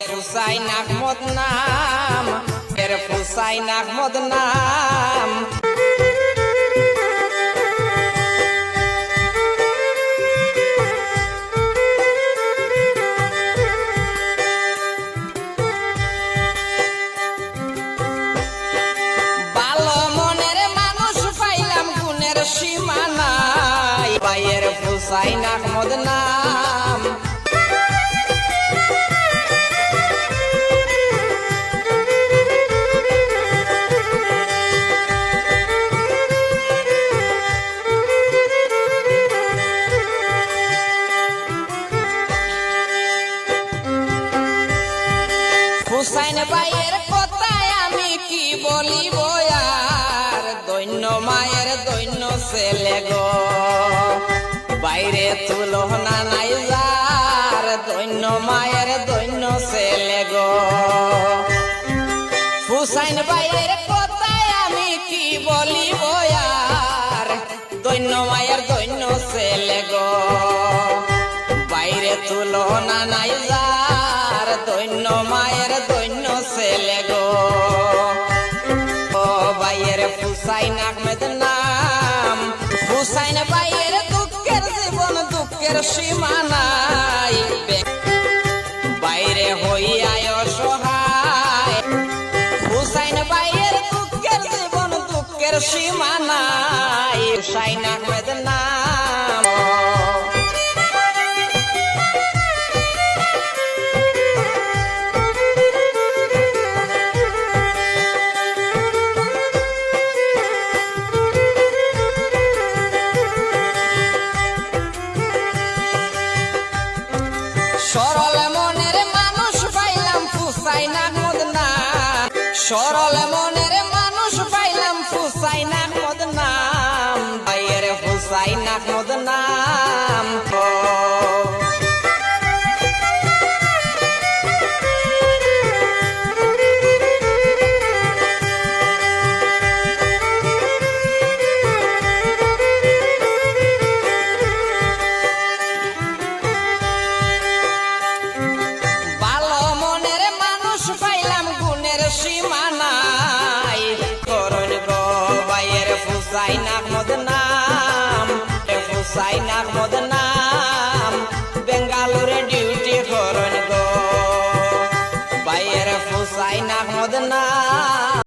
হুসাইন আহমদ নাম, এর হুসাইন আহমদ নাম। ভালো মনের মানুষ পাইলাম, গুণের সীমা নাই, ভাইয়ের হুসাইন আহমদ নাম। হুসাইন ভাইয়ের কথায় আমি কি বলিব আর, দৈন্য মায়ের দৈন্য ছেলে গো, বাইরে তুলনা নাই যার, দৈন্য মায়ের দৈন্য ছেলে গো। হুসাইন ভাইয়ের কথায় আমি কি বলিব আর, দৈন্য মায়ের দৈন্য ছেলে গো, বাইরে তুলনা নাই যার, দৈন্য মায়ের দৈন্য ছেলে গো। ও ভাইয়ের হুসাইন আহমেদ নাম, হুসাইন ভাইয়ের দুঃখের জীবন, দুঃখের সীমা নাই, বাইরে হইয়ায় অসহায়। হুসাইন ভাইয়ের দুঃখের জীবন, দুঃখের সীমা নাই, হুসাইন আহমেদ নাম। সরল মনের মানুষ পাইলাম হুসাইন আহমদ নাম, সরল মনের মানুষ পাইলাম হুসাইন আহমদ নাম, ভাইয়ের হুসাইন আহমদ নাম। হুসাইন আহমদ নাম, হুসাইন আহমদ নাম।